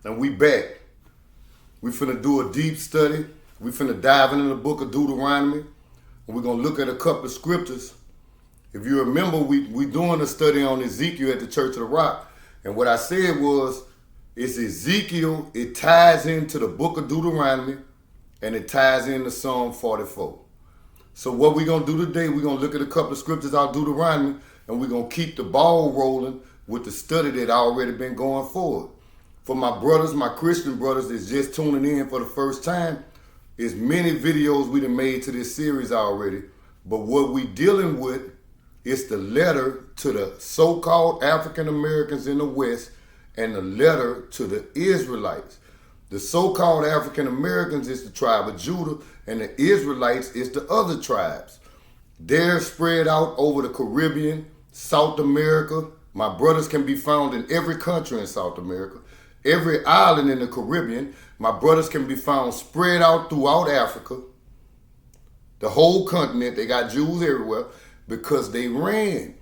and we back. We finna do a deep study. We finna dive into the book of Deuteronomy. And we're gonna look at a couple of scriptures. If you remember, we doing a study on Ezekiel at the Church of the Rock. And what I said was, it's Ezekiel, it ties into the book of Deuteronomy, and it ties into Psalm 44. So what we're gonna do today, we're gonna look at a couple of scriptures out of Deuteronomy, and we're gonna keep the ball rolling with the study that already been going forward. For my brothers, my Christian brothers that's just tuning in for the first time, there's many videos we done made to this series already, but what we dealing with is the letter to the so-called African Americans in the West and the letter to the Israelites. The so-called African Americans is the tribe of Judah, and the Israelites is the other tribes. They're spread out over the Caribbean, South America. My brothers can be found in every country in South America, every island in the Caribbean. My brothers can be found spread out throughout Africa, the whole continent. They got Jews everywhere because they ran.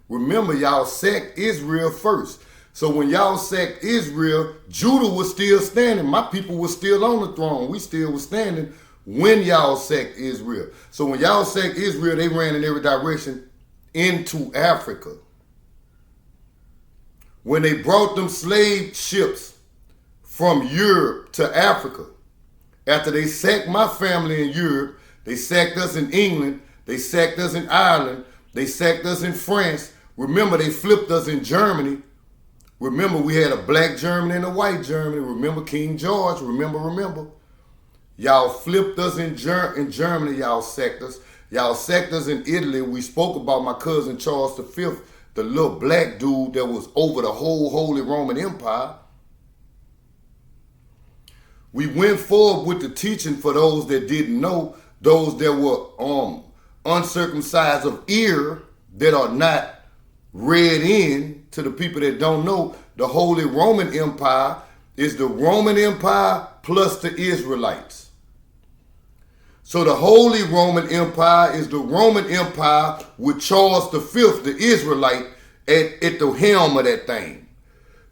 Remember, y'all sacked Israel first. So when y'all sacked Israel, Judah was still standing. My people were still on the throne. We still was standing when y'all sacked Israel. So when y'all sacked Israel, they ran in every direction into Africa. When they brought them slave ships from Europe to Africa, after they sacked my family in Europe, they sacked us in England, they sacked us in Ireland, they sacked us in France. Remember, they flipped us in Germany. Remember, we had a black Germany and a white Germany. Remember King George, remember. Y'all flipped us in Germany, y'all sacked us. Y'all sacked us in Italy. We spoke about my cousin Charles V, the little black dude that was over the whole Holy Roman Empire. We went forward with the teaching for those that didn't know, those that were uncircumcised of ear, that are not read in. To the people that don't know, the Holy Roman Empire is the Roman Empire plus the Israelites. So the Holy Roman Empire is the Roman Empire with Charles V, the Israelite, at the helm of that thing.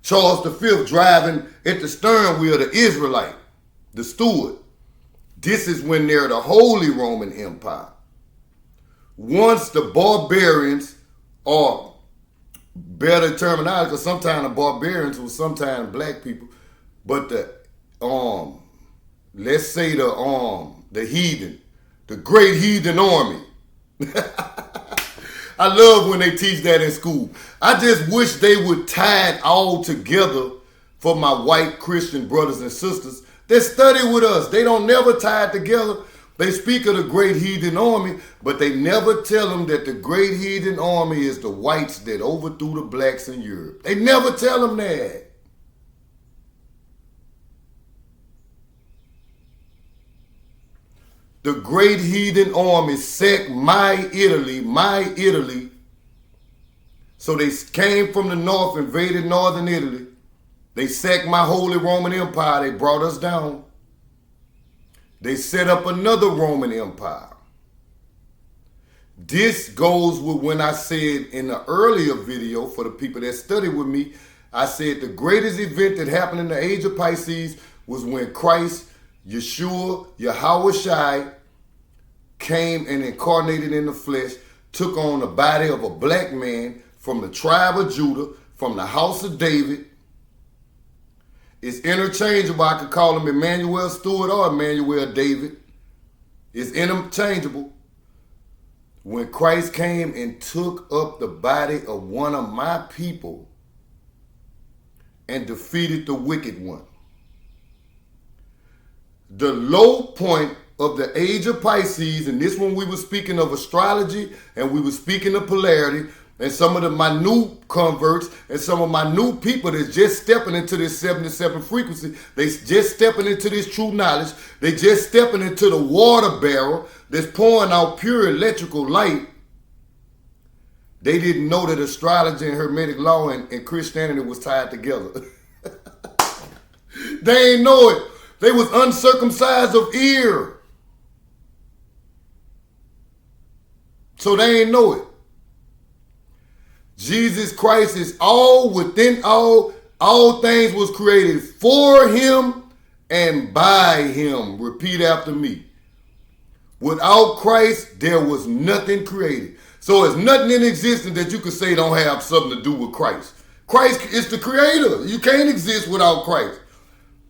Charles V driving at the stern wheel, the Israelite, the steward. This is when they're the Holy Roman Empire. Once the barbarians, or better terminology, because sometimes the barbarians was sometimes black people, but let's say the heathen, the great heathen army. I love when they teach that in school. I just wish they would tie it all together for my white Christian brothers and sisters that study with us. They don't never tie it together. They speak of the great heathen army, but they never tell them that the great heathen army is the whites that overthrew the blacks in Europe. They never tell them that. The great heathen army sacked my Italy. So they came from the north, invaded northern Italy. They sacked my Holy Roman Empire. They brought us down. They set up another Roman Empire. This goes with when I said in the earlier video, for the people that study with me, I said the greatest event that happened in the age of Pisces was when Christ, Yeshua, Yahushua, came and incarnated in the flesh, took on the body of a black man from the tribe of Judah, from the house of David. It's interchangeable. I could call him Emmanuel Stewart or Emmanuel David. It's interchangeable. When Christ came and took up the body of one of my people and defeated the wicked one. The low point of the age of Pisces, and this one we were speaking of astrology and we were speaking of polarity, and some of my new converts and some of my new people that's just stepping into this 77 frequency, they just stepping into this true knowledge, they just stepping into the water barrel that's pouring out pure electrical light. They didn't know that astrology and Hermetic law and Christianity was tied together. They ain't know it. They was uncircumcised of ear. So they ain't know it. Jesus Christ is all within all, All things was created for him and by him. Repeat after me. Without Christ, there was nothing created. So there's nothing in existence that you could say don't have something to do with Christ. Christ is the creator. You can't exist without Christ.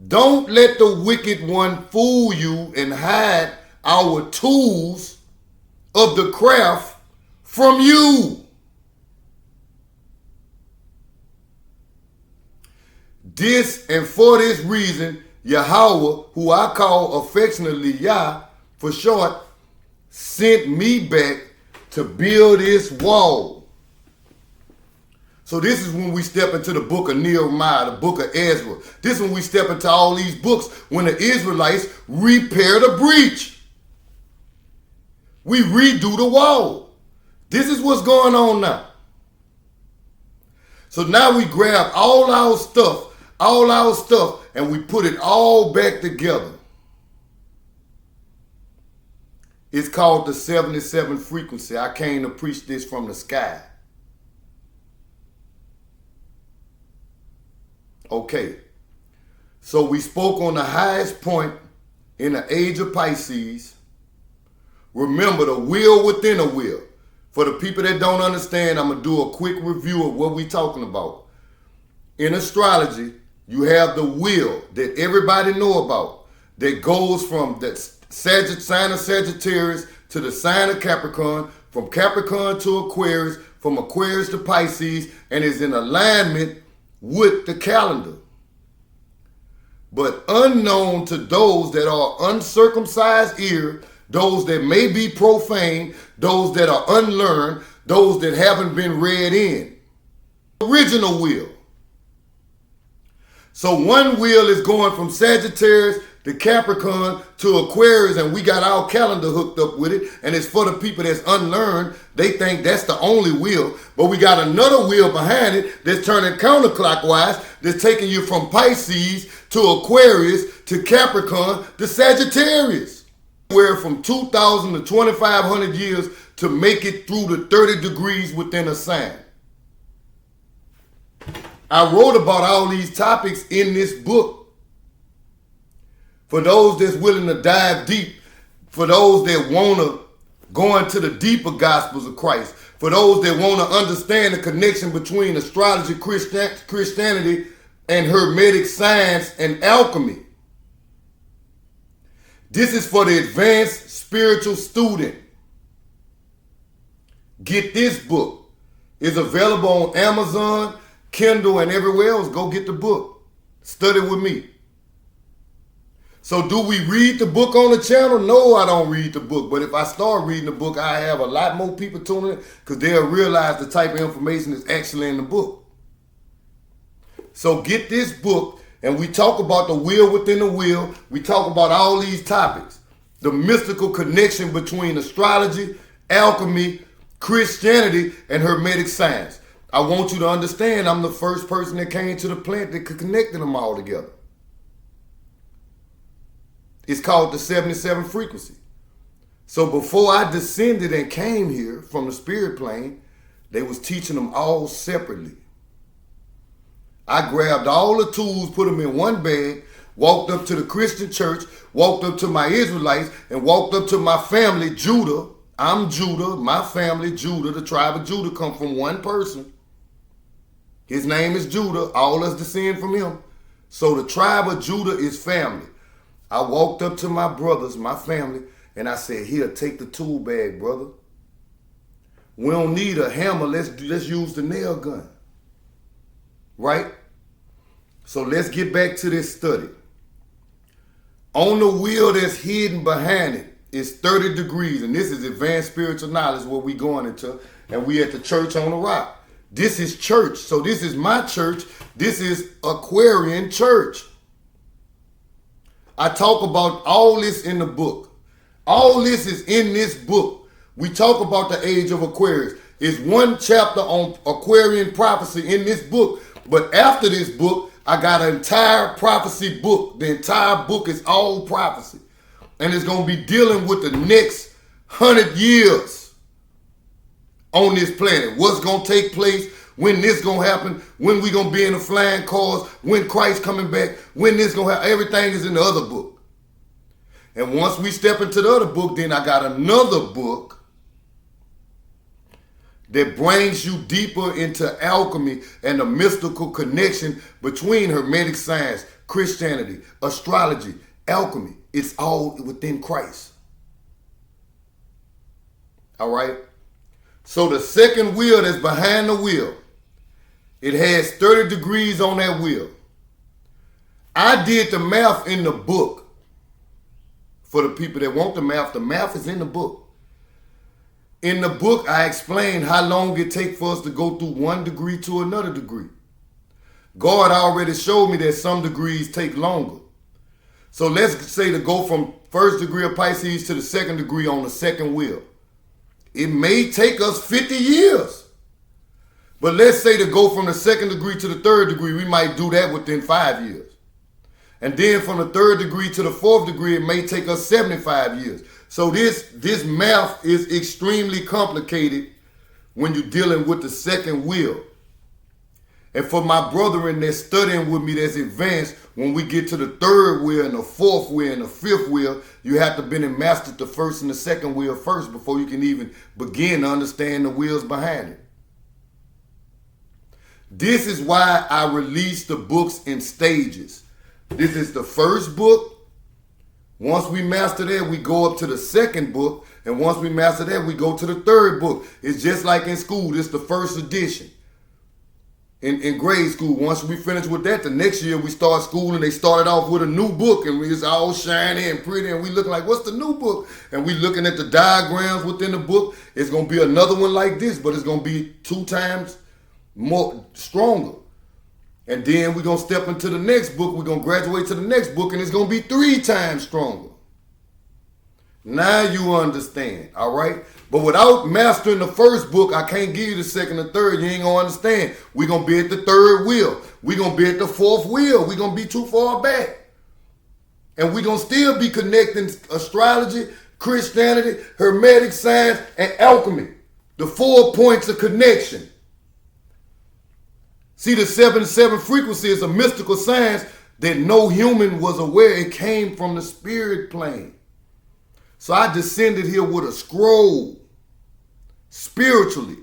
Don't let the wicked one fool you and hide our tools of the craft from you. This and for this reason, Yahweh, who I call affectionately Yah for short, sent me back to build this wall. So this is when we step into the book of Nehemiah, the book of Ezra. This is when we step into all these books when the Israelites repair the breach. We redo the wall. This is what's going on now. So now we grab all our stuff, and we put it all back together. It's called the 77 frequency. I came to preach this from the sky. Okay. So we spoke on the highest point in the age of Pisces. Remember the wheel within a wheel. For the people that don't understand, I'm going to do a quick review of what we're talking about. In astrology, you have the wheel that everybody know about that goes from the sign of Sagittarius to the sign of Capricorn, from Capricorn to Aquarius, from Aquarius to Pisces, and is in alignment with the calendar. But unknown to those that are uncircumcised ear, those that may be profane, those that are unlearned, those that haven't been read in. Original wheel. So one wheel is going from Sagittarius to Capricorn to Aquarius, and we got our calendar hooked up with it, and it's for the people that's unlearned. They think that's the only wheel, but we got another wheel behind it that's turning counterclockwise, that's taking you from Pisces to Aquarius to Capricorn to Sagittarius. Where from 2,000 to 2,500 years to make it through the 30 degrees within a sign. I wrote about all these topics in this book. For those that's willing to dive deep, for those that want to go into the deeper gospels of Christ, for those that want to understand the connection between astrology, Christianity, and Hermetic science and alchemy. This is for the advanced spiritual student. Get this book. It's available on Amazon, Kindle, and everywhere else. Go get the book. Study with me. So do we read the book on the channel? No, I don't read the book. But if I start reading the book, I have a lot more people tuning in because they'll realize the type of information is actually in the book. So get this book, and we talk about the wheel within the wheel. We talk about all these topics. The mystical connection between astrology, alchemy, Christianity, and Hermetic science. I want you to understand I'm the first person that came to the planet that connected them all together. It's called the 77 frequency. So before I descended and came here from the spirit plane, they was teaching them all separately. I grabbed all the tools, put them in one bag, walked up to the Christian church, walked up to my Israelites, and walked up to my family, Judah. I'm Judah, my family, Judah, the tribe of Judah come from one person. His name is Judah, all us descend from him. So the tribe of Judah is family. I walked up to my brothers, my family, and I said, here, take the tool bag, brother. We don't need a hammer, let's use the nail gun. Right? So let's get back to this study. On the wheel that's hidden behind it is 30 degrees, and this is advanced spiritual knowledge, what we going into, and we at the church on the rock. This is church, so this is my church. This is Aquarian church. I talk about all this in the book. All this is in this book. We talk about the age of Aquarius. It's one chapter on Aquarian prophecy in this book, but after this book, I got an entire prophecy book. The entire book is all prophecy. And it's going to be dealing with the next 100 years on this planet. What's going to take place? when this gonna happen, when we gonna be in the flying cars, when Christ coming back, when this gonna happen. Everything is in the other book. And once we step into the other book, then I got another book that brings you deeper into alchemy and the mystical connection between Hermetic science, Christianity, astrology, alchemy. It's all within Christ. All right? So the second wheel that's behind the wheel, it has 30 degrees on that wheel. I did the math in the book. For the people that want the math is in the book. In the book, I explained how long it takes for us to go through one degree to another degree. God already showed me that some degrees take longer. So let's say to go from first degree of Pisces to the second degree on the second wheel. It may take us 50 years. But let's say to go from the second degree to the third degree, we might do that within 5 years. And then from the third degree to the fourth degree, it may take us 75 years. So this math is extremely complicated when you're dealing with the second wheel. And for my brethren that's studying with me that's advanced, when we get to the third wheel and the fourth wheel and the fifth wheel, you have to been and mastered the first and the second wheel first before you can even begin to understand the wheels behind it. This is why I release the books in stages. This is the first book. Once we master that, we go up to the second book. And once we master that, we go to the third book. It's just like in school. This is the first edition. In grade school, once we finish with that, the next year we start school and they started off with a new book and it's all shiny and pretty and we look like, what's the new book? And we looking at the diagrams within the book. It's going to be another one like this, but it's going to be 2 times more stronger. And then we're going to step into the next book. We're going to graduate to the next book, and it's going to be 3 times stronger. Now you understand, all right? But without mastering the first book, I can't give you the second and third. You ain't going to understand. We're going to be at the third wheel. We're going to be at the fourth wheel. We're going to be too far back. And we're going to still be connecting astrology, Christianity, Hermetic science, and alchemy. The 4 points of connection. See, the 7-7 frequency is a mystical science that no human was aware. It came from the spirit plane. So I descended here with a scroll, spiritually.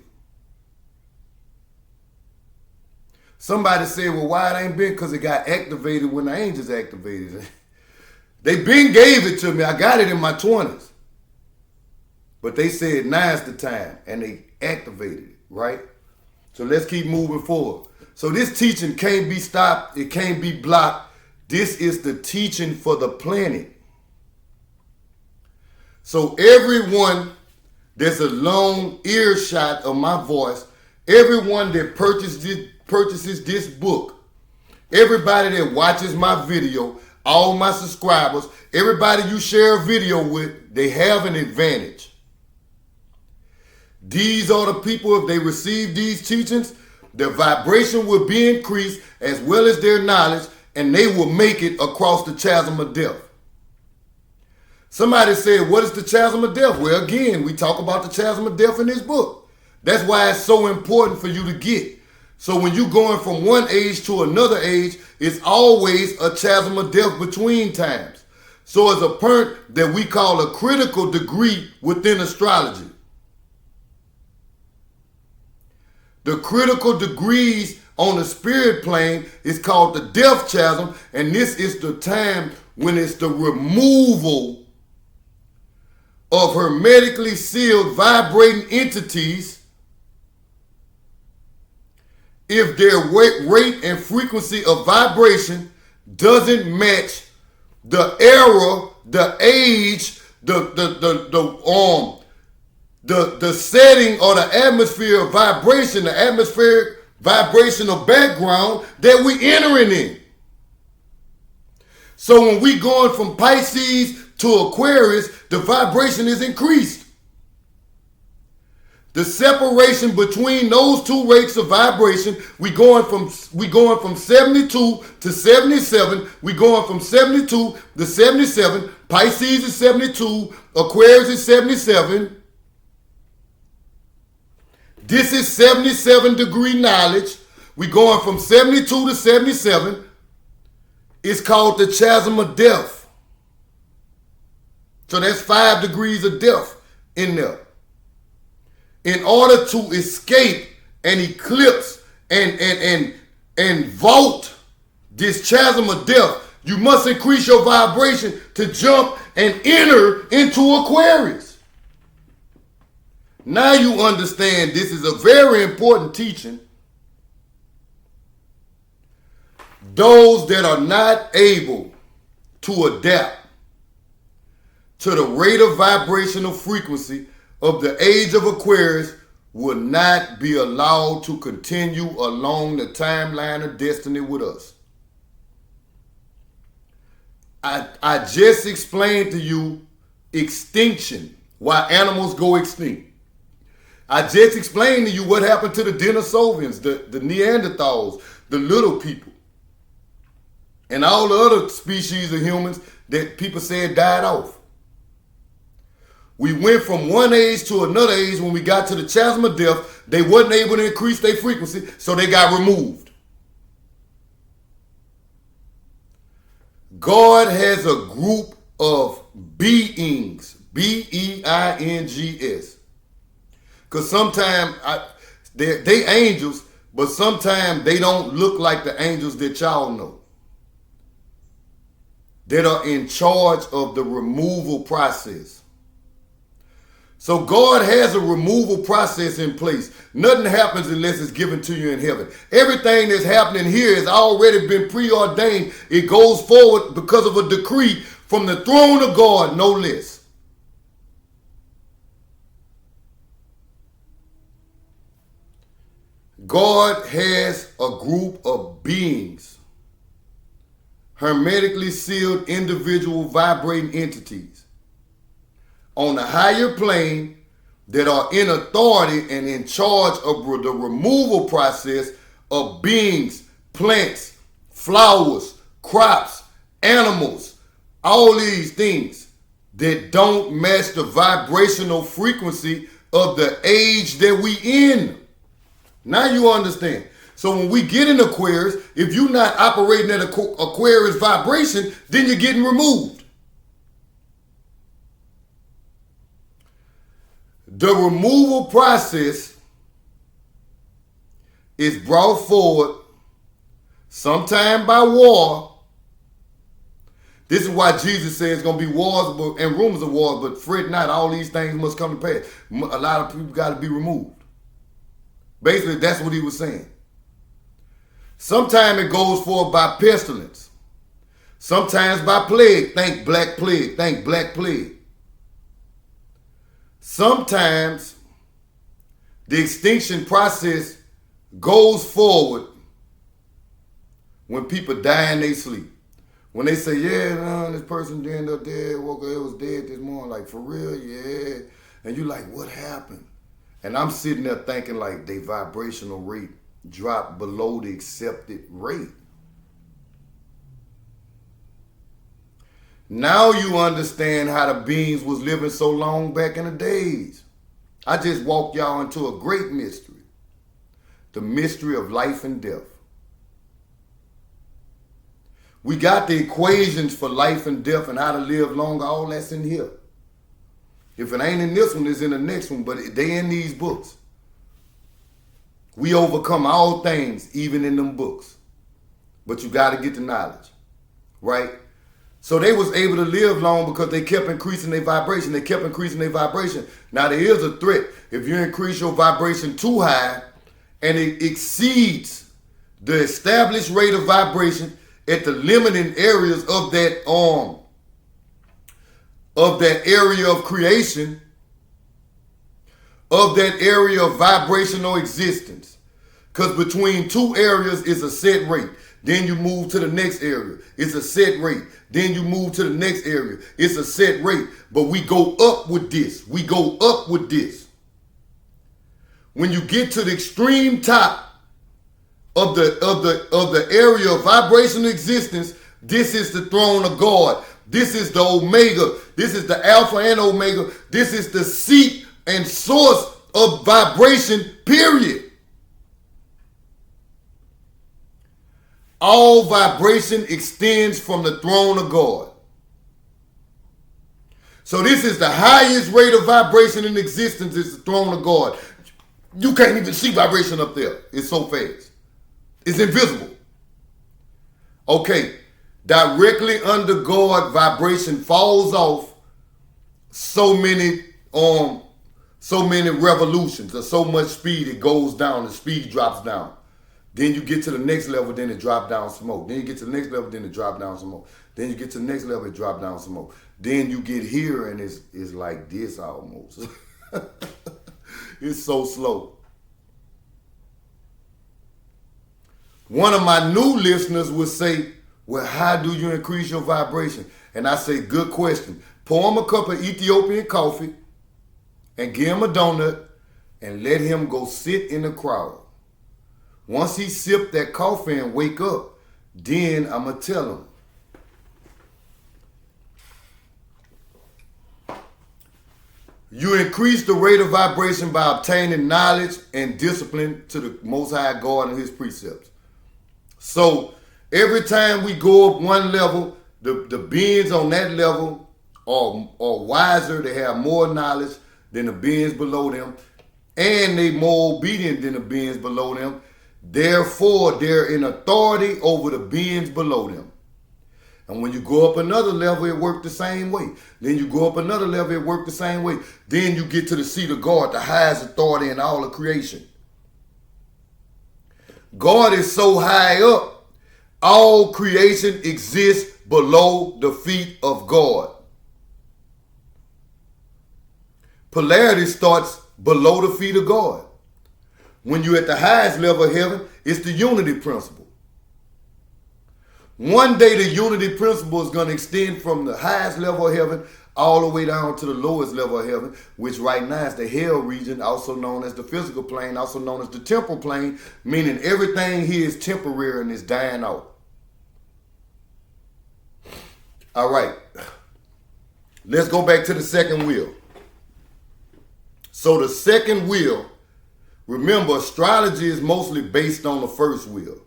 Somebody said, well, why it ain't been? Because it got activated when the angels activated it. They been gave it to me. I got it in my 20s. But they said now's the time, and they activated it, right? So let's keep moving forward. So this teaching can't be stopped. It can't be blocked. This is the teaching for the planet. So everyone that's a long earshot of my voice, everyone that purchases this book, everybody that watches my video, all my subscribers, everybody you share a video with, they have an advantage. These are the people, if they receive these teachings, their vibration will be increased as well as their knowledge, and they will make it across the chasm of death. Somebody said, what is the chasm of death? Well, again, we talk about the chasm of death in this book. That's why it's so important for you to get. So when you're going from one age to another age, it's always a chasm of death between times. So it's a point that we call a critical degree within astrology. The critical degrees on the spirit plane is called the death chasm, and this is the time when it's the removal of hermetically sealed vibrating entities if their rate and frequency of vibration doesn't match the era, the age, the setting or the atmosphere of vibration, the atmospheric vibrational background that we entering in. So when we going from Pisces to Aquarius, the vibration is increased. The separation between those 2 rates of vibration, we going from 72 to 77. We going from 72 to 77. Pisces is 72. Aquarius is 77. This is 77 degree knowledge. We're going from 72 to 77. It's called the Chasm of Death. So that's 5 degrees of death in there. In order to escape and eclipse and vault this chasm of death, you must increase your vibration to jump and enter into Aquarius. Now you understand this is a very important teaching. Those that are not able to adapt to the rate of vibrational frequency of the age of Aquarius will not be allowed to continue along the timeline of destiny with us. I just explained to you extinction, why animals go extinct. I just explained to you what happened to the Denisovians, the Neanderthals, the little people, and all the other species of humans that people said died off. We went from one age to another age. When we got to the chasm of death, they wasn't able to increase their frequency, so they got removed. God has a group of beings, beings. Because sometimes they angels, but sometimes they don't look like the angels that y'all know, that are in charge of the removal process. So God has a removal process in place. Nothing happens unless it's given to you in heaven. Everything that's happening here has already been preordained. It goes forward because of a decree from the throne of God, no less. God has a group of beings, hermetically sealed individual vibrating entities on a higher plane that are in authority and in charge of the removal process of beings, plants, flowers, crops, animals, all these things that don't match the vibrational frequency of the age that we in. Now you understand. So when we get in Aquarius, if you're not operating at Aquarius vibration, then you're getting removed. The removal process is brought forward sometime by war. This is why Jesus says it's going to be wars and rumors of wars, but fret not, all these things must come to pass. A lot of people got to be removed. Basically, that's what he was saying. Sometimes it goes forward by pestilence. Sometimes by plague. Think black plague. Think black plague. Sometimes the extinction process goes forward when people die in their sleep. When they say, yeah, no, this person ended up dead, woke up, it was dead this morning, like, for real, yeah. And you like, what happened? And I'm sitting there thinking like their vibrational rate dropped below the accepted rate. Now you understand how the beings was living so long back in the days. I just walked y'all into a great mystery. The mystery of life and death. We got the equations for life and death and how to live longer. All that's in here. If it ain't in this one, it's in the next one. But they in these books. We overcome all things, even in them books. But you got to get the knowledge. Right? So they was able to live long because they kept increasing their vibration. They kept increasing their vibration. Now there is a threat. If you increase your vibration too high and it exceeds the established rate of vibration at the limiting areas of that area of creation, of that area of vibrational existence. Because between two areas is a set rate. Then you move to the next area. It's a set rate. Then you move to the next area. It's a set rate. But we go up with this. We go up with this. When you get to the extreme top of the area of vibrational existence, this is the throne of God. This is the Omega. This is the Alpha and Omega. This is the seat and source of vibration, period. All vibration extends from the throne of God. So this is the highest rate of vibration in existence, is the throne of God. You can't even see vibration up there. It's so fast. It's invisible. Okay, directly under God, vibration falls off so many revolutions, or so much speed, it goes down, the speed drops down. Then you get to the next level, then it drop down some more. Then you get to the next level, then it drop down some more. Then you get to the next level, it drop down some more. Then you get here and it's like this almost. It's so slow. One of my new listeners would say, well, how do you increase your vibration? And I say, good question. Pour him a cup of Ethiopian coffee and give him a donut and let him go sit in the crowd. Once he sip that coffee and wake up, then I'm going to tell him. You increase the rate of vibration by obtaining knowledge and discipline to the Most High God and His precepts. So every time we go up one level, the beings on that level are wiser. They have more knowledge than the beings below them, and they more obedient than the beings below them. Therefore, they're in authority over the beings below them. And when you go up another level, it works the same way. Then you go up another level, it works the same way. Then you get to the seat of God, the highest authority in all of creation. God is so high up, all creation exists below the feet of God. Polarity starts below the feet of God. When you're at the highest level of heaven, it's the unity principle. One day the unity principle is going to extend from the highest level of heaven all the way down to the lowest level of heaven, which right now is the hell region, also known as the physical plane, also known as the temporal plane, meaning everything here is temporary and is dying out. All right. Let's go back to the second wheel. So the second wheel, remember, astrology is mostly based on the first wheel.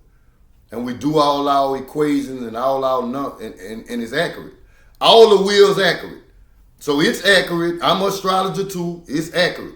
And we do all our equations and all our and it's accurate. All the wheels accurate. So it's accurate. I'm an astrologer too. It's accurate.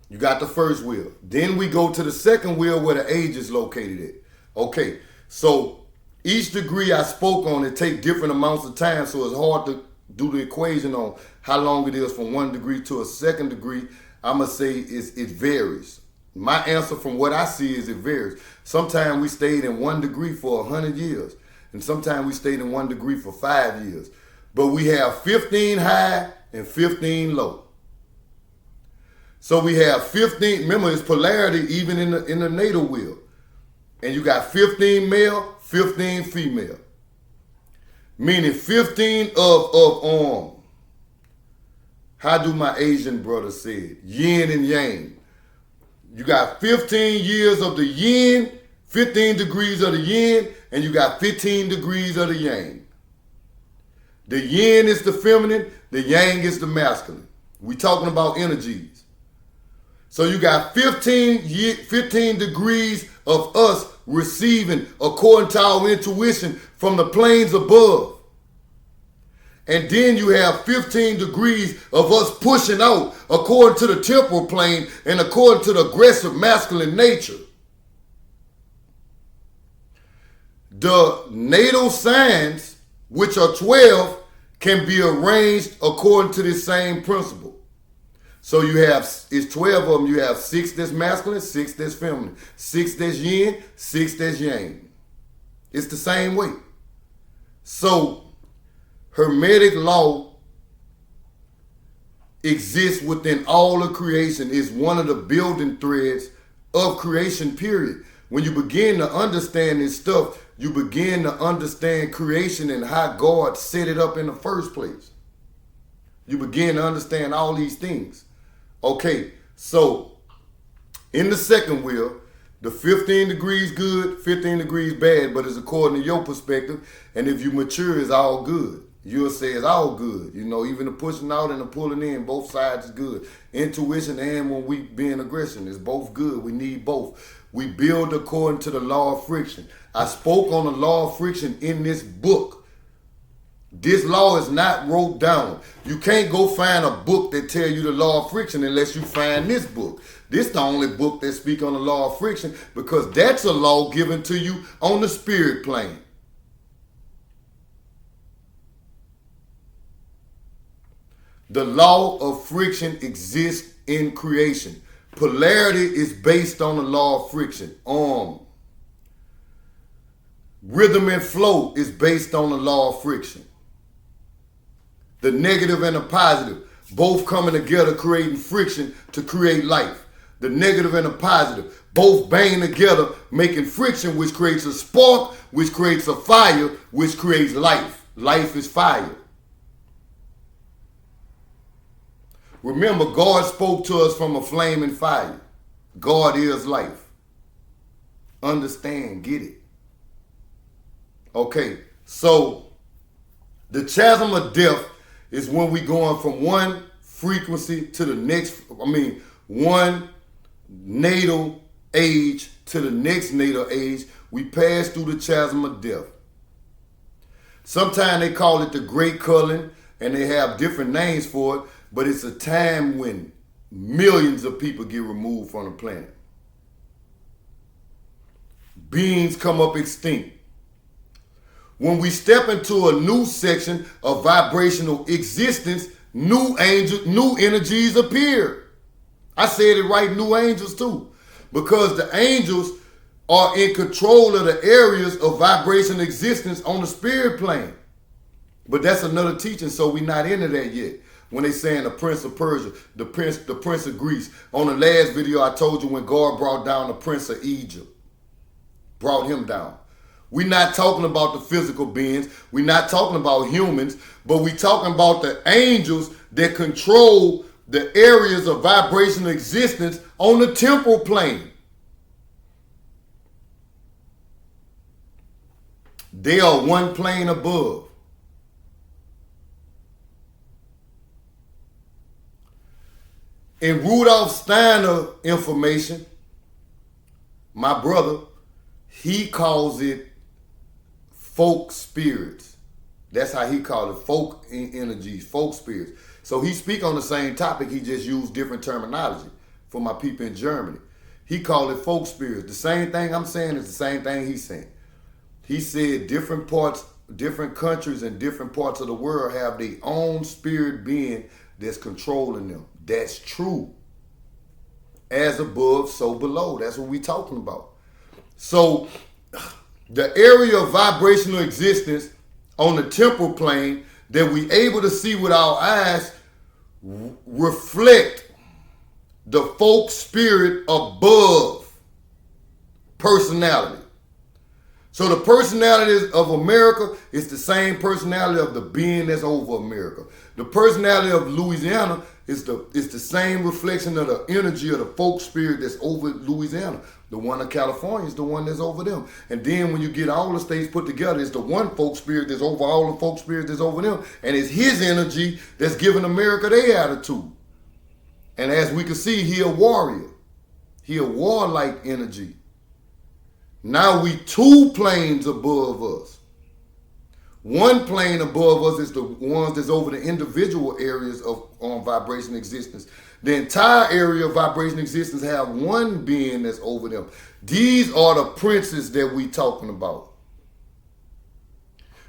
You got the first wheel. Then we go to the second wheel where the age is located at. Okay, so each degree I spoke on, it take different amounts of time, so it's hard to do the equation on how long it is from 1 degree to a second degree. I'm going to say it varies. My answer from what I see is it varies. Sometimes we stayed in 1 degree for 100 years, and sometimes we stayed in 1 degree for 5 years. But we have 15 high and 15 low. So we have 15, remember it's polarity even in the natal wheel. And you got 15 male, 15 female. Meaning 15 of how do my Asian brother say it? Yin and yang. You got 15 years of the yin, 15 degrees of the yin, and you got 15 degrees of the yang. The yin is the feminine, the yang is the masculine. We talking about energies. So you got 15 degrees of us receiving according to our intuition from the planes above. And then you have 15 degrees of us pushing out according to the temporal plane and according to the aggressive masculine nature. The natal signs, which are 12, can be arranged according to this same principle. So you have, it's 12 of them. You have 6 that's masculine, 6 that's feminine, 6 that's yin, 6 that's yang. It's the same way. So Hermetic law exists within all of creation. It's one of the building threads of creation, period. When you begin to understand this stuff, you begin to understand creation and how God set it up in the first place. You begin to understand all these things. Okay, so in the second wheel, the 15 degrees good, 15 degrees bad, but it's according to your perspective. And if you mature, it's all good. You'll say it's all good. You know, even the pushing out and the pulling in, both sides is good. Intuition and when we being aggression is both good. We need both. We build according to the law of friction. I spoke on the law of friction in this book. This law is not wrote down. You can't go find a book that tell you the law of friction unless you find this book. This the only book that speak on the law of friction because that's a law given to you on the spirit plane. The law of friction exists in creation. Polarity is based on the law of friction. Rhythm and flow is based on the law of friction. The negative and the positive, both coming together creating friction to create life. The negative and the positive, both banging together making friction, which creates a spark, which creates a fire, which creates life. Life is fire. Remember, God spoke to us from a flame and fire. God is life. Understand, get it. Okay, so the chasm of death is when we going from one frequency to the next, one natal age to the next natal age. We pass through the chasm of death. Sometimes they call it the great culling, and they have different names for it, but it's a time when millions of people get removed from the planet. Beings come up extinct. When we step into a new section of vibrational existence, new energies appear. I said it right, new angels too. Because the angels are in control of the areas of vibration existence on the spirit plane. But that's another teaching, so we're not into that yet. When they saying the prince of Persia, the prince of Greece. On the last video, I told you when God brought down the prince of Egypt. Brought him down. We're not talking about the physical beings. We're not talking about humans. But we're talking about the angels that control the areas of vibrational existence on the temporal plane. They are one plane above. In Rudolf Steiner information, my brother, he calls it folk spirits. That's how he called it, folk energies, folk spirits. So he speak on the same topic, he just used different terminology for my people in Germany. He called it folk spirits. The same thing I'm saying is the same thing he's saying. He said different parts, different countries and different parts of the world have their own spirit being that's controlling them. That's true. As above, so below. That's what we're talking about. So the area of vibrational existence on the temporal plane that we able to see with our eyes reflect the folk spirit above personality. So the personality of America is the same personality of the being that's over America. The personality of Louisiana is the same reflection of the energy of the folk spirit that's over Louisiana. The one of California is the one that's over them. And then when you get all the states put together, it's the one folk spirit that's over all the folk spirits that's over them. And it's his energy that's giving America their attitude. And as we can see, he a warrior. He a warlike energy. Now we two planes above us. One plane above us is the ones that's over the individual areas of vibration existence. The entire area of vibration existence have one being that's over them. These are the princes that we talking about.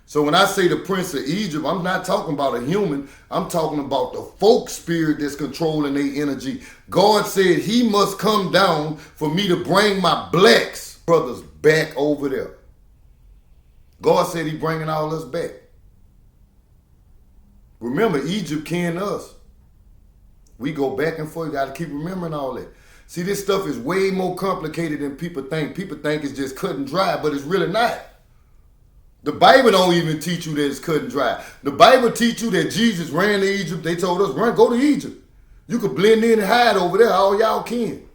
So when I say the prince of Egypt, I'm not talking about a human. I'm talking about the folk spirit that's controlling their energy. God said he must come down for me to bring my blacks brothers back over there. God said he bringing all us back. Remember, Egypt kin us. We go back and forth. You got to keep remembering all that. See, this stuff is way more complicated than people think. People think it's just cut and dry, but it's really not. The Bible don't even teach you that it's cut and dry. The Bible teach you that Jesus ran to Egypt. They told us, go to Egypt. You could blend in and hide over there. All y'all can.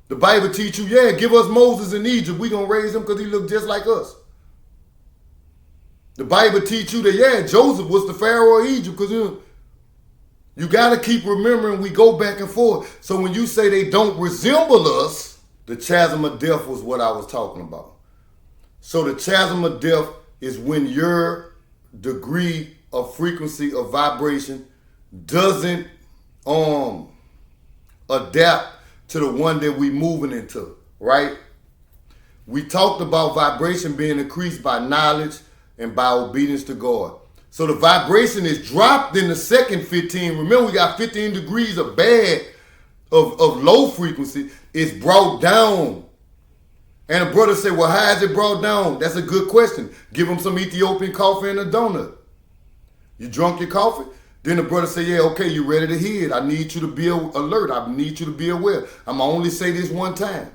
The Bible teach you, give us Moses in Egypt. We going to raise him because he look just like us. The Bible teach you that, yeah, Joseph was the Pharaoh of Egypt, because you got to keep remembering we go back and forth. So when you say they don't resemble us, the chasm of death was what I was talking about. So the chasm of death is when your degree of frequency of vibration doesn't adapt to the one that we moving into, right? We talked about vibration being increased by knowledge and by obedience to God. So the vibration is dropped in the second 15. Remember, we got 15 degrees of bad, of low frequency. It's brought down. And a brother said, well, how is it brought down? That's a good question. Give him some Ethiopian coffee and a donut. You drunk your coffee? Then the brother said, yeah, okay, you ready to hear it. I need you to be alert. I need you to be aware. I'm going to only say this one time.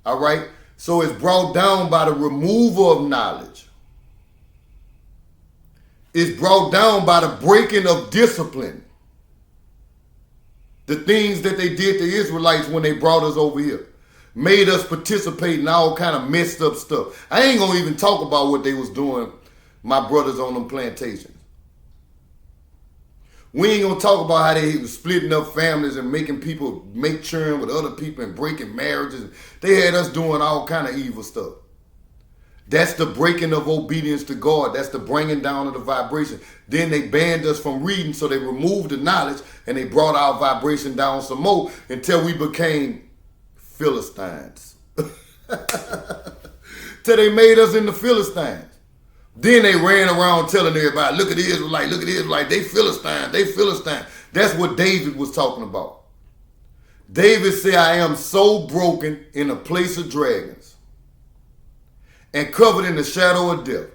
All right? So it's brought down by the removal of knowledge. It's brought down by the breaking of discipline. The things that they did to Israelites when they brought us over here. Made us participate in all kind of messed up stuff. I ain't going to even talk about what they was doing, my brothers on them plantations. We ain't going to talk about how they was splitting up families and making people make churn with other people and breaking marriages. They had us doing all kind of evil stuff. That's the breaking of obedience to God. That's the bringing down of the vibration. Then they banned us from reading, so they removed the knowledge and they brought our vibration down some more until we became Philistines. Till they made us into Philistines. Then they ran around telling everybody, look at the Israelite, look at the Israelite. They Philistine, they Philistine. That's what David was talking about. David said, I am so broken in a place of dragons and covered in the shadow of death,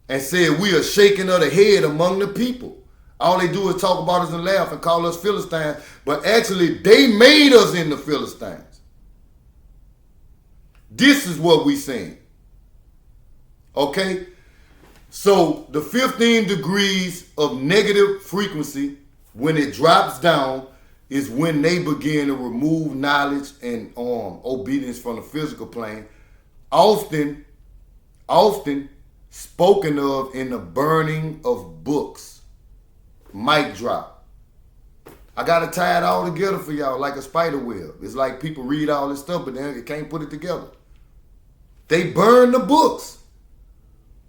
and said, we are shaken of the head among the people. All they do is talk about us and laugh and call us Philistines, but actually they made us into Philistines. This is what we saying. Okay? So the 15 degrees of negative frequency, when it drops down, is when they begin to remove knowledge and obedience from the physical plane. Often spoken of in the burning of books. Mic drop. I gotta tie it all together for y'all like a spider web. It's like people read all this stuff, but then they can't put it together. They burn the books.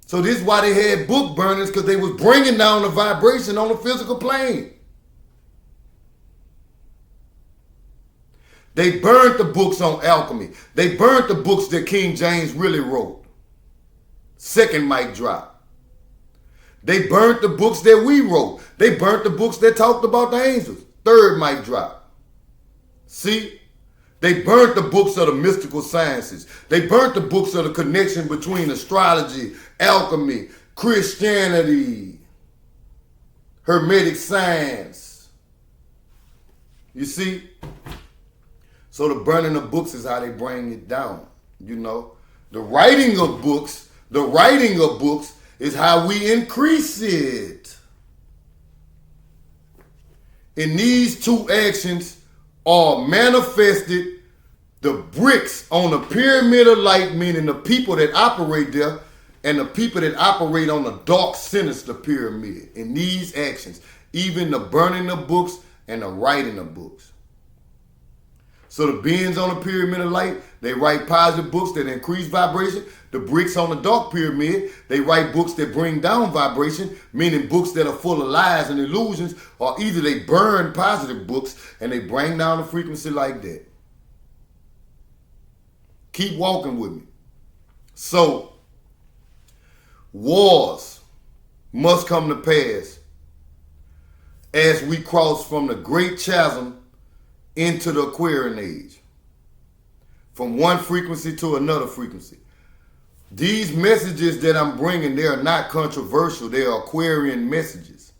So this is why they had book burners, because they was bringing down the vibration on the physical plane. They burned the books on alchemy. They burned the books that King James really wrote. Second mic drop. They burnt the books that we wrote. They burnt the books that talked about the angels. Third mic drop. See? They burnt the books of the mystical sciences. They burnt the books of the connection between astrology, alchemy, Christianity, Hermetic science. You see? So the burning of books is how they bring it down. You know? The writing of books is how we increase it. In these two actions are manifested the bricks on the pyramid of light, meaning the people that operate there, and the people that operate on the dark, sinister pyramid. In these actions, even the burning of books and the writing of books. So the beings on the pyramid of light, they write positive books that increase vibration. The bricks on the dark pyramid, they write books that bring down vibration, meaning books that are full of lies and illusions, or either they burn positive books and they bring down the frequency like that. Keep walking with me. So, wars must come to pass as we cross from the great chasm into the Aquarian age. From one frequency to another frequency. These messages that I'm bringing, they are not controversial. They are Aquarian messages.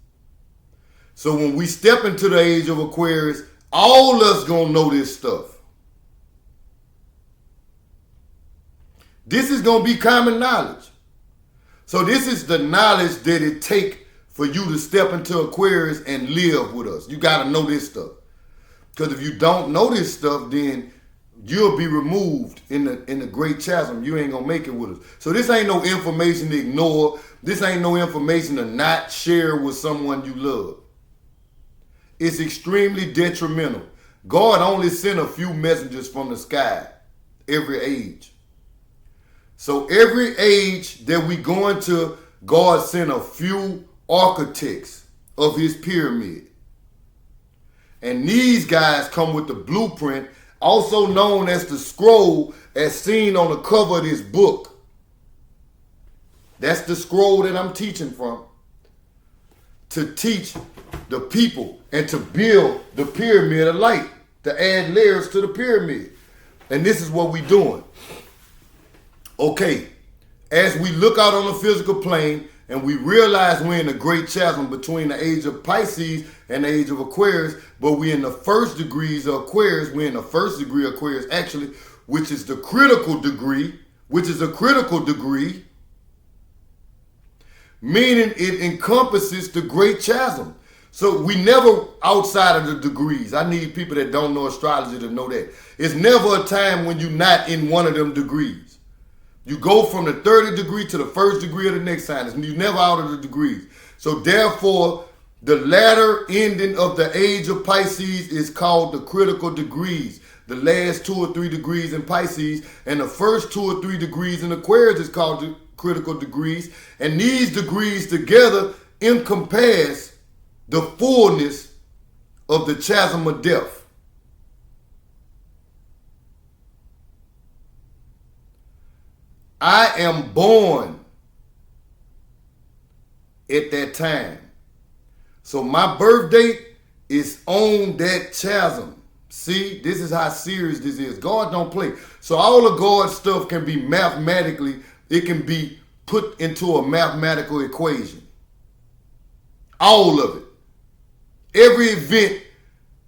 So when we step into the age of Aquarius, all us gonna know this stuff. This is gonna be common knowledge. So this is the knowledge that it take for you to step into Aquarius and live with us. You gotta know this stuff. Because if you don't know this stuff, then you'll be removed in the great chasm. You ain't gonna make it with us. So this ain't no information to ignore, This ain't no information to not share with someone you love. It's extremely detrimental. God only sent a few messengers from the sky every age. So every age that we go into, God sent a few architects of his pyramid. And these guys come with the blueprint, also known as the scroll, as seen on the cover of this book. That's the scroll that I'm teaching from. To teach the people and to build the pyramid of light, to add layers to the pyramid. And this is what we're doing. Okay, as we look out on the physical plane and we realize we're in a great chasm between the age of Pisces and the age of Aquarius, but we're in the first degrees of Aquarius, we're in the first degree of Aquarius actually, which is the critical degree, meaning it encompasses the great chasm. So we never outside of the degrees. I need people that don't know astrology to know that. It's never a time when you're not in one of them degrees. You go from the 30th degree to the first degree of the next sign. You're never out of the degrees. So therefore, the latter ending of the age of Pisces is called the critical degrees. The last 2 or 3 degrees in Pisces and the first 2 or 3 degrees in Aquarius is called the critical degrees. And these degrees together encompass the fullness of the chasm of death. I am born at that time. So my birth date is on that chasm. See, this is how serious this is. God don't play. So all of God's stuff can be mathematically, it can be put into a mathematical equation. All of it. Every event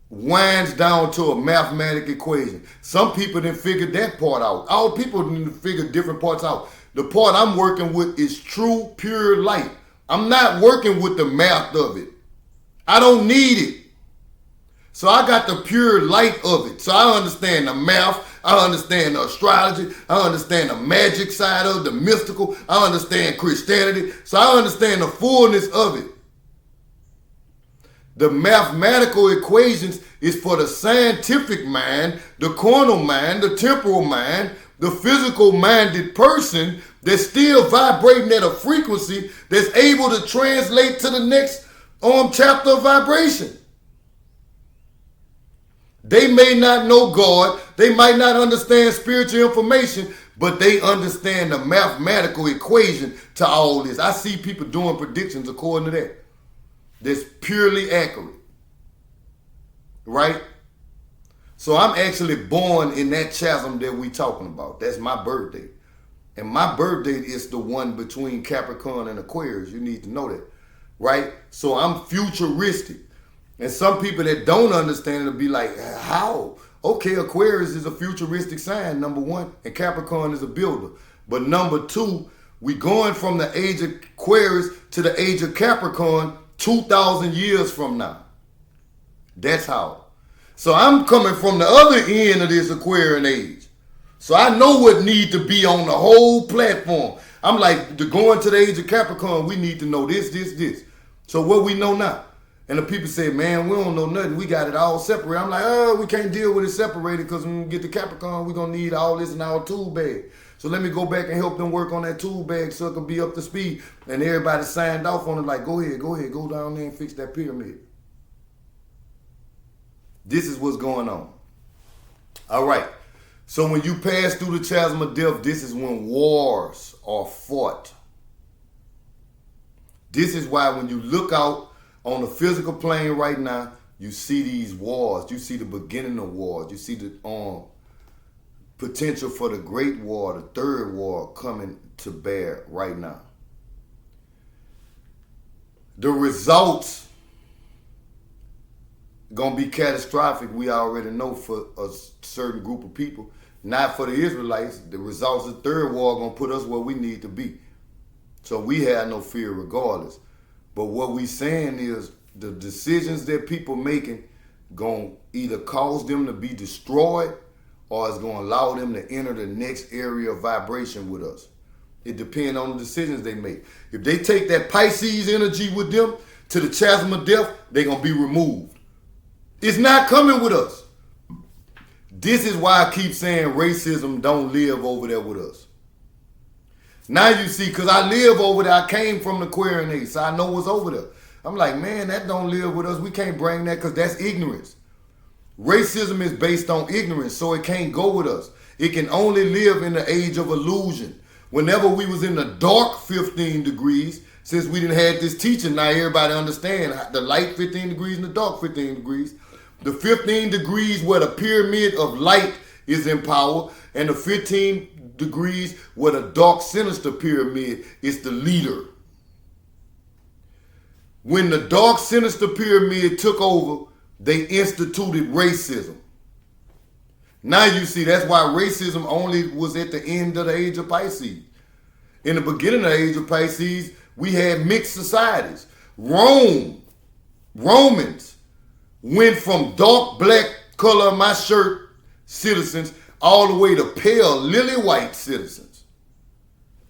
winds down to a mathematical equation. Some people didn't figure that part out. All people didn't figure different parts out. The part I'm working with is true, pure light. I'm not working with the math of it. I don't need it. So I got the pure light of it. So I understand the math. I understand the astrology. I understand the magic side of it, the mystical. I understand Christianity. So I understand the fullness of it. The mathematical equations is for the scientific mind, the carnal mind, the temporal mind, the physical minded person that's still vibrating at a frequency that's able to translate to the next chapter of vibration. They may not know God, they might not understand spiritual information, but they understand the mathematical equation to all this. I see people doing predictions according to that. That's purely accurate. Right? So I'm actually born in that chasm that we talking about. That's my birthday. And my birthday is the one between Capricorn and Aquarius. You need to know that. Right? So I'm futuristic. And some people that don't understand it will be like, how? Okay, Aquarius is a futuristic sign, number one, and Capricorn is a builder. But number two, we going from the age of Aquarius to the age of Capricorn 2,000 years from now. That's how. So I'm coming from the other end of this Aquarian age. So I know what need to be on the whole platform. I'm like, to go into the age of Capricorn, we need to know this, this, this. So what we know now? And the people say, man, we don't know nothing. We got it all separated. I'm like, oh, we can't deal with it separated because when we get to Capricorn, we're going to need all this in our tool bag. So let me go back and help them work on that tool bag so it can be up to speed. And everybody signed off on it like, go ahead, go down there and fix that pyramid. This is what's going on. All right. So when you pass through the chasm of death, this is when wars are fought. This is why when you look out on the physical plane right now, you see these wars. You see the beginning of wars. You see the potential for the great war, the third war coming to bear right now. The results gonna be catastrophic, we already know, for a certain group of people. Not for the Israelites. The results of the third war gonna put us where we need to be. So we have no fear regardless. But what we saying is the decisions that people making gonna either cause them to be destroyed or it's gonna allow them to enter the next area of vibration with us. It depends on the decisions they make. If they take that Pisces energy with them to the chasm of death, they're going to be removed. It's not coming with us. This is why I keep saying racism don't live over there with us. Now you see, because I live over there, I came from the Aquarian age, so I know what's over there. I'm like, man, that don't live with us. We can't bring that because that's ignorance. Racism is based on ignorance, so it can't go with us. It can only live in the age of illusion. Whenever we was in the dark 15 degrees, since we didn't have this teaching, now everybody understand the light 15 degrees and the dark 15 degrees. The 15 degrees where the pyramid of light is in power, and the 15 degrees where the dark sinister pyramid is the leader. When the dark sinister pyramid took over, they instituted racism. Now you see, that's why racism only was at the end of the age of Pisces. In the beginning of the age of Pisces, we had mixed societies. Romans went from dark black color of my shirt citizens all the way to pale lily white citizens,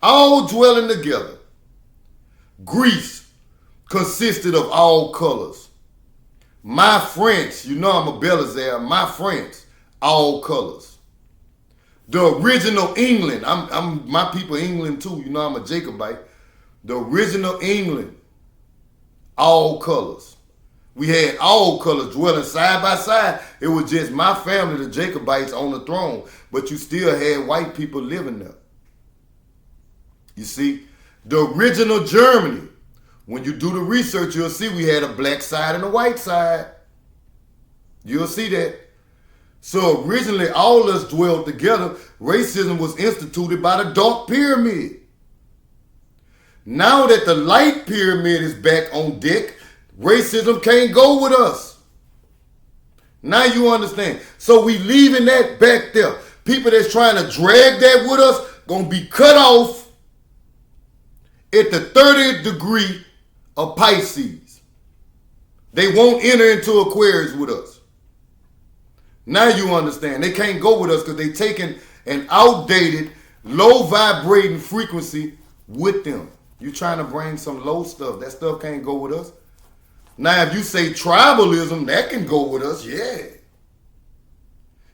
all dwelling together. Greece consisted of all colors. My French, you know I'm a Belisaire, my French, all colors. The original England, I'm my people England too, you know I'm a Jacobite. The original England, all colors. We had all colors dwelling side by side. It was just my family, the Jacobites, on the throne, but you still had white people living there. You see, the original Germany, when you do the research, you'll see we had a black side and a white side. You'll see that. So originally, all of us dwelled together. Racism was instituted by the dark pyramid. Now that the light pyramid is back on deck, racism can't go with us. Now you understand. So we leaving that back there. People that's trying to drag that with us gonna be cut off at the 30th degree of Pisces. They won't enter into Aquarius with us. Now you understand. They can't go with us because they taking an outdated, low vibrating frequency with them. You trying to bring some low stuff. That stuff can't go with us. Now, if you say tribalism, that can go with us, yeah.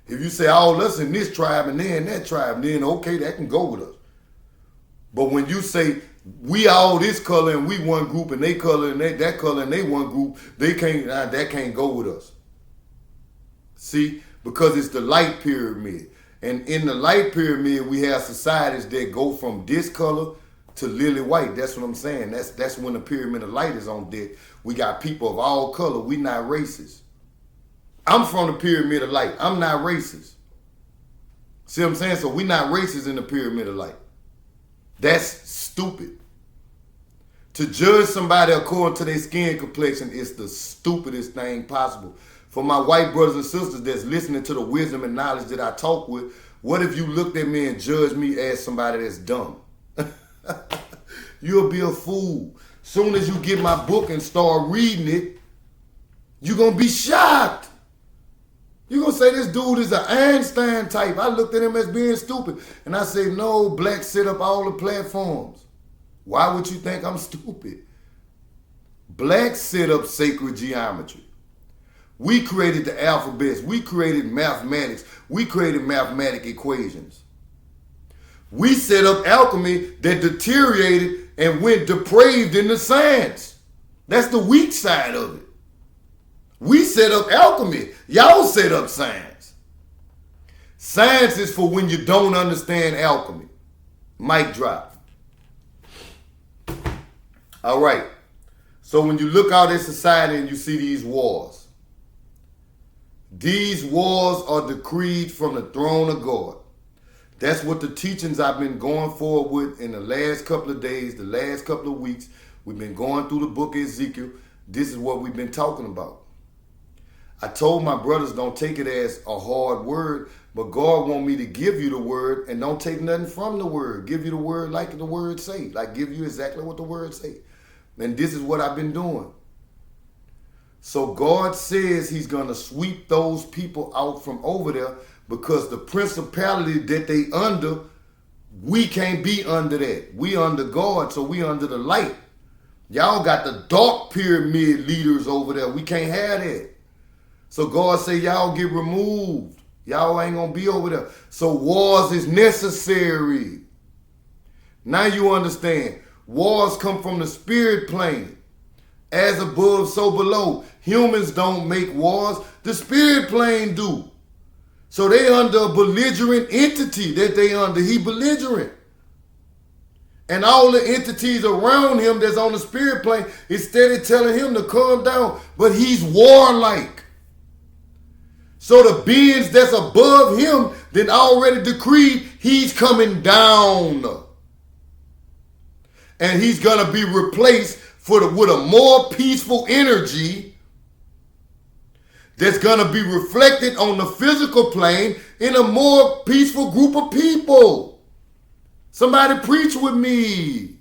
If you say all us in this tribe and they in that tribe, then okay, that can go with us. But when you say we all this color and we one group and they color and that color and they one group, they can't. That can't go with us. See, because it's the light pyramid, and in the light pyramid we have societies that go from this color to lily white. That's what I'm saying. That's when the pyramid of light is on deck. We got people of all color. We not racist. I'm from the pyramid of light. I'm not racist. See what I'm saying? So we not racist in the pyramid of light. That's stupid. To judge somebody according to their skin complexion is the stupidest thing possible. For my white brothers and sisters that's listening to the wisdom and knowledge that I talk with, what if you looked at me and judged me as somebody that's dumb? You'll be a fool. Soon as you get my book and start reading it, you're going to be shocked. You're going to say this dude is an Einstein type. I looked at him as being stupid. And I say, no, blacks set up all the platforms. Why would you think I'm stupid? Blacks set up sacred geometry. We created the alphabets. We created mathematics. We created mathematic equations. We set up alchemy that deteriorated and went depraved in the science. That's the weak side of it. We set up alchemy. Y'all set up science. Science is for when you don't understand alchemy. Mic drop. All right. So when you look out at society and you see these wars are decreed from the throne of God. That's what the teachings I've been going forward with in the last couple of days, the last couple of weeks. We've been going through the book of Ezekiel. This is what we've been talking about. I told my brothers don't take it as a hard word, but God want me to give you the word and don't take nothing from the word. Give you the word like the word say. Like give you exactly what the word say. And this is what I've been doing. So God says he's going to sweep those people out from over there because the principality that they under We can't be under that. We under God, so we under the light. Y'all got the dark pyramid leaders over there. We can't have that. So God say y'all get removed. Y'all ain't gonna be over there. So wars is necessary. Now you understand. Wars come from the spirit plane. As above, so below. Humans don't make wars. The spirit plane do. So they under a belligerent entity that they under. He belligerent. And all the entities around him that's on the spirit plane is steady telling him to calm down. But he's warlike. So the beings that's above him then already decreed he's coming down. And he's going to be replaced with a more peaceful energy that's going to be reflected on the physical plane in a more peaceful group of people. Somebody preach with me.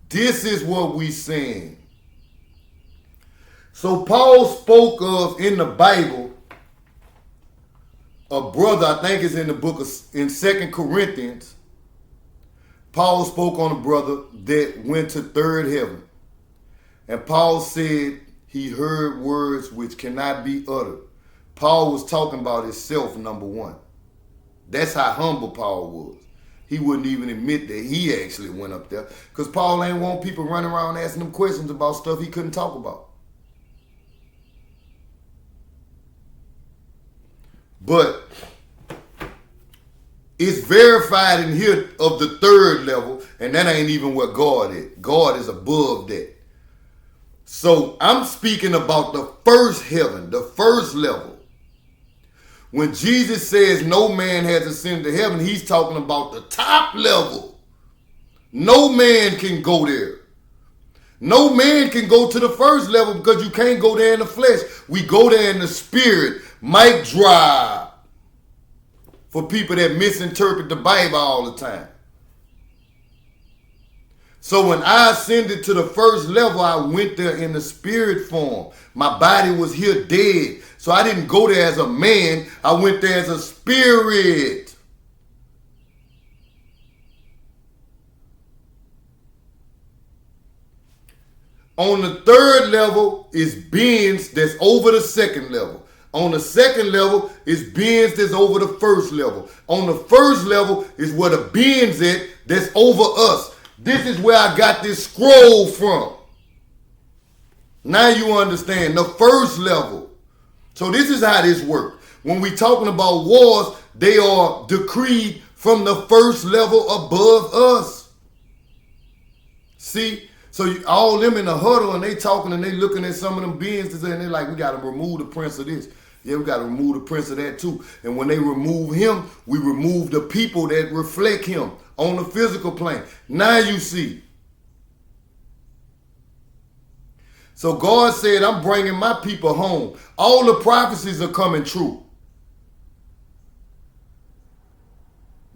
This is what we saying. So Paul spoke of in the Bible a brother, I think it's in the book in 2 Corinthians. Paul spoke on a brother that went to third heaven. And Paul said he heard words which cannot be uttered. Paul was talking about himself, number one. That's how humble Paul was. He wouldn't even admit that he actually went up there. Because Paul ain't want people running around asking him questions about stuff he couldn't talk about. But it's verified in here of the third level, and that ain't even where God is. God is above that. So I'm speaking about the first heaven, the first level. When Jesus says no man has ascended to heaven, he's talking about the top level. No man can go there. No man can go to the first level because you can't go there in the flesh. We go there in the spirit. Mic drop. For people that misinterpret the Bible all the time. So when I ascended to the first level, I went there in the spirit form. My body was here dead. So I didn't go there as a man. I went there as a spirit. On the third level is beings that's over the second level. On the second level is beings that's over the first level. On the first level is where the beings at that's over us. This is where I got this scroll from. Now you understand the first level. So this is how this works. When we talking about wars, they are decreed from the first level above us. See? So all them in the huddle and they talking and they looking at some of them beings and they're like, we got to remove the prince of this. Yeah, we got to remove the prince of that too. And when they remove him, we remove the people that reflect him on the physical plane. Now you see. So God said, I'm bringing my people home. All the prophecies are coming true.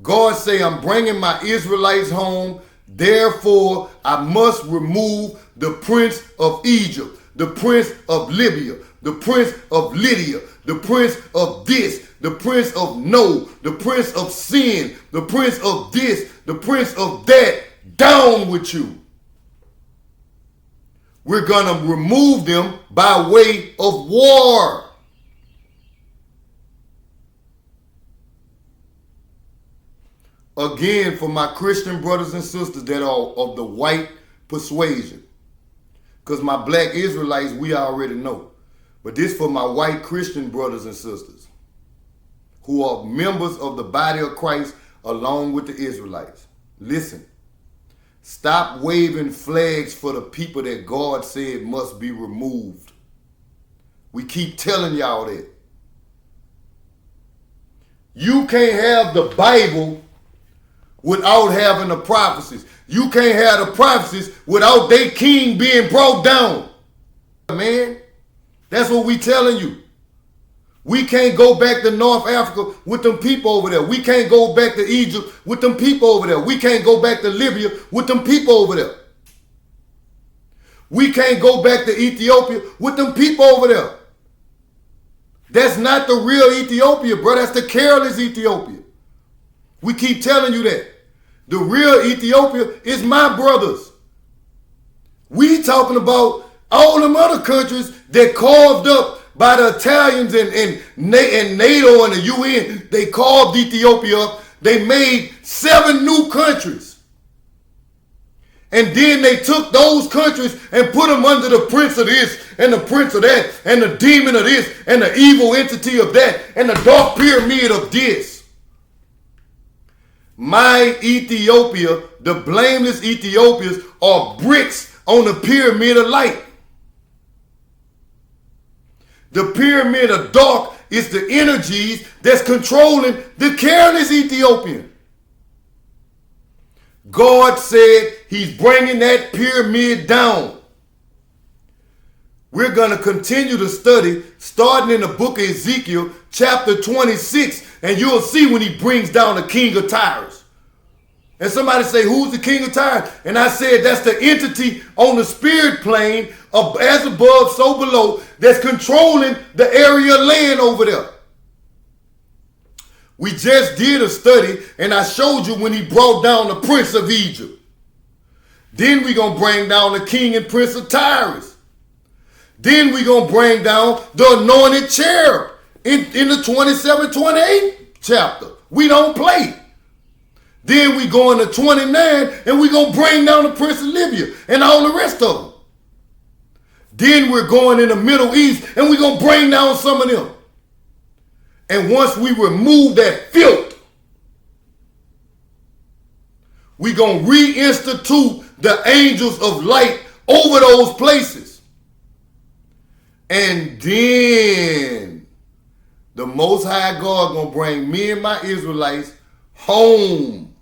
God say, I'm bringing my Israelites home. Therefore, I must remove the prince of Egypt, the prince of Libya, the prince of Lydia, the prince of this, the prince of no, the prince of sin, the prince of this, the prince of that. Down with you. We're going to remove them by way of war. Again, for my Christian brothers and sisters that are of the white persuasion. Because my black Israelites, we already know. But this for my white Christian brothers and sisters who are members of the body of Christ along with the Israelites. Listen, stop waving flags for the people that God said must be removed. We keep telling y'all that. You can't have the Bible without having the prophecies. You can't have the prophecies without their king being brought down. Man, that's what we telling you. We can't go back to North Africa with them people over there. We can't go back to Egypt with them people over there. We can't go back to Libya with them people over there. We can't go back to Ethiopia with them people over there. That's not the real Ethiopia, bro. That's the careless Ethiopia. We keep telling you that. The real Ethiopia is my brothers. We talking about all them other countries that carved up by the Italians and NATO and the UN. They carved Ethiopia up. They made 7 new countries. And then they took those countries and put them under the prince of this and the prince of that and the demon of this and the evil entity of that and the dark pyramid of this. My Ethiopia, the blameless Ethiopians, are bricks on the pyramid of light. The pyramid of dark is the energies that's controlling the careless Ethiopian. God said he's bringing that pyramid down. We're going to continue to study starting in the book of Ezekiel chapter 26, and you'll see when he brings down the king of Tyrus. And somebody say, who's the king of Tyrus? And I said, that's the entity on the spirit plane of as above, so below, that's controlling the area of land over there. We just did a study, and I showed you when he brought down the prince of Egypt. Then we're going to bring down the king and prince of Tyrus. Then we're going to bring down the anointed cherub in the 27-28 chapter. We don't play. Then we go into 29, and we're going to bring down the prince of Libya and all the rest of them. Then we're going in the Middle East, and we're going to bring down some of them. And once we remove that filth, we're going to reinstitute the angels of light over those places. And then the Most High God going to bring me and my Israelites home.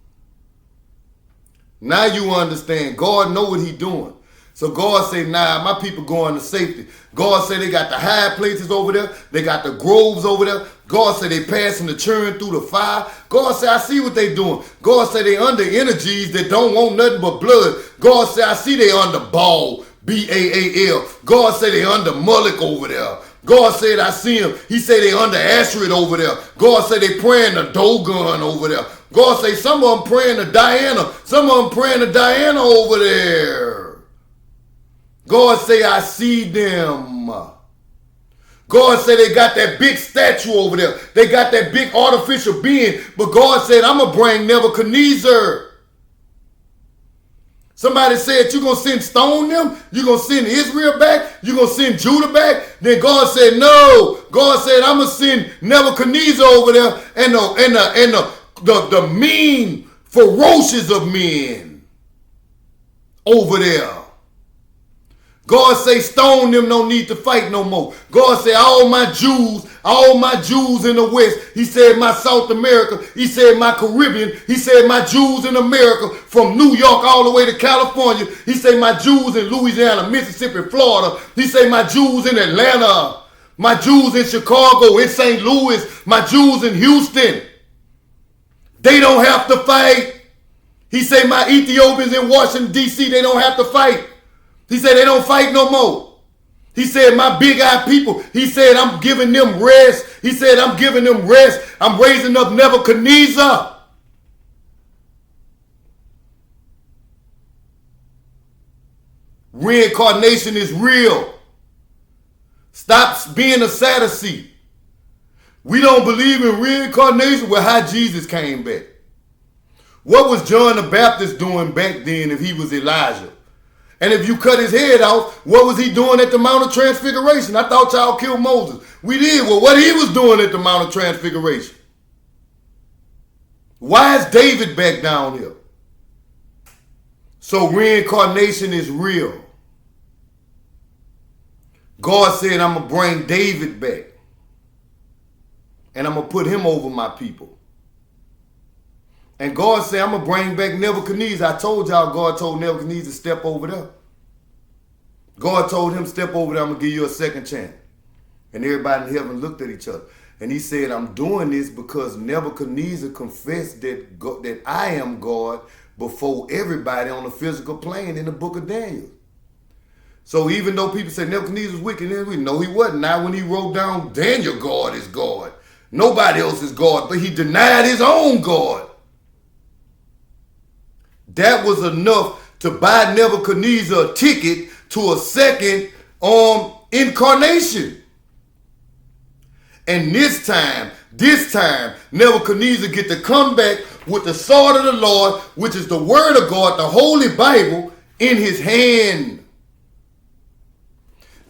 Now you understand. God know what he doing. So God say, nah, my people going to safety. God say they got the high places over there. They got the groves over there. God say they passing the churn through the fire. God say, I see what they doing. God say they under energies that don't want nothing but blood. God say, I see they under Baal, B-A-A-L. God say they under Moloch over there. God said, I see him. He say they under Ashrid over there. God say they praying to Dogon over there. God say some of them praying to Diana. Some of them praying to Diana over there. God say, I see them. God said they got that big statue over there. They got that big artificial being. But God said, I'm going to bring Nebuchadnezzar. Somebody said, you're going to send stone them? You're going to send Israel back? You're going to send Judah back? Then God said, no. God said, I'm going to send Nebuchadnezzar over there and the mean, ferocious of men over there. God say stone them, don't need to fight no more. God say all my Jews in the West. He said my South America. He said my Caribbean. He said my Jews in America from New York all the way to California. He said my Jews in Louisiana, Mississippi, Florida. He said my Jews in Atlanta. My Jews in Chicago, in St. Louis. My Jews in Houston. They don't have to fight. He said my Ethiopians in Washington, D.C., they don't have to fight. He said they don't fight no more. He said my big-eyed people, he said I'm giving them rest. He said I'm giving them rest. I'm raising up Nebuchadnezzar. Reincarnation is real. Stop being a Sadducee. We don't believe in reincarnation. Well, how Jesus came back? What was John the Baptist doing back then if he was Elijah? And if you cut his head off, what was he doing at the Mount of Transfiguration? I thought y'all killed Moses. We did. Well, what he was doing at the Mount of Transfiguration? Why is David back down here? So reincarnation is real. God said, I'm going to bring David back. And I'm going to put him over my people. And God said, I'm going to bring back Nebuchadnezzar. I told y'all God told Nebuchadnezzar to step over there. God told him, step over there, I'm going to give you a second chance. And everybody in heaven looked at each other. And he said, I'm doing this because Nebuchadnezzar confessed that I am God before everybody on the physical plane in the book of Daniel. So even though people say Nebuchadnezzar was wicked, we know he wasn't. Now when he wrote down Daniel, God is God. Nobody else is God, but he denied his own God. That was enough to buy Nebuchadnezzar a ticket to a second incarnation. And this time, Nebuchadnezzar get to come back with the sword of the Lord, which is the word of God, the Holy Bible, in his hand.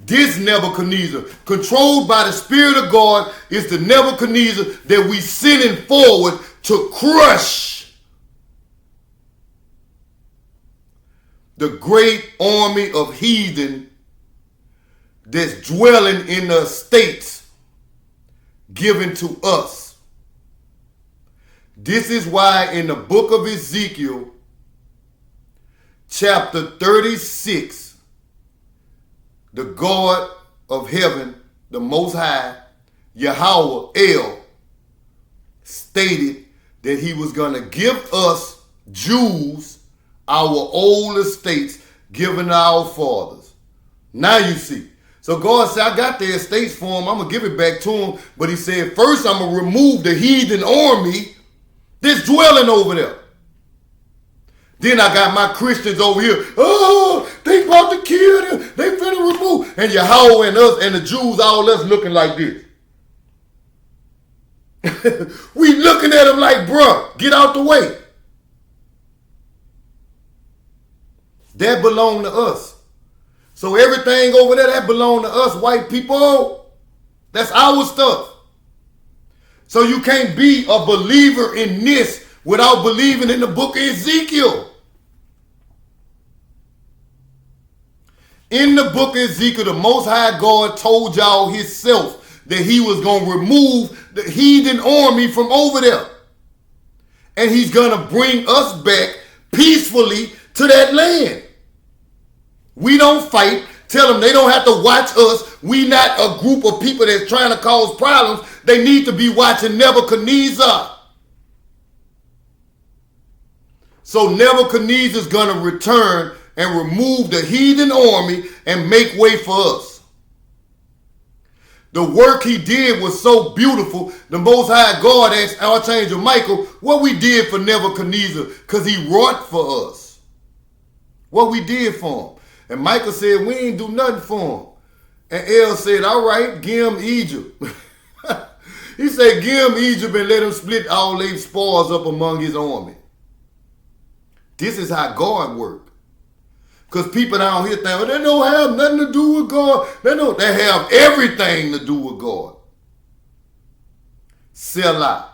This Nebuchadnezzar, controlled by the Spirit of God, is the Nebuchadnezzar that we sending forward to crush the great army of heathen that's dwelling in the states given to us. This is why in the book of Ezekiel, chapter 36, the God of heaven, the Most High, Yahweh, El, stated that he was going to give us Jews our old estates given to our fathers. Now you see. So God said, I got the estates for him. I'm going to give it back to him. But he said, first I'm going to remove the heathen army that's dwelling over there. Then I got my Christians over here. Oh, they about to kill them. They finna remove. And Yahweh and us and the Jews, all us looking like this. We looking at them like, bruh, get out the way. That belong to us. So everything over there, that belong to us, white people. That's our stuff. So you can't be a believer in this without believing in the book of Ezekiel. In the book of Ezekiel, the Most High God told y'all himself that he was going to remove the heathen army from over there. And he's going to bring us back peacefully to that land. We don't fight. Tell them they don't have to watch us. We not a group of people that's trying to cause problems. They need to be watching Nebuchadnezzar. So Nebuchadnezzar's going to return and remove the heathen army and make way for us. The work he did was so beautiful. The Most High God asked Archangel Michael what we did for Nebuchadnezzar, because he wrought for us. What we did for him. And Michael said, we ain't do nothing for him. And El said, all right, give him Egypt. He said, give him Egypt and let him split all their spoils up among his army. This is how God works. Because people down here think, well, they don't have nothing to do with God. They have everything to do with God. Selah.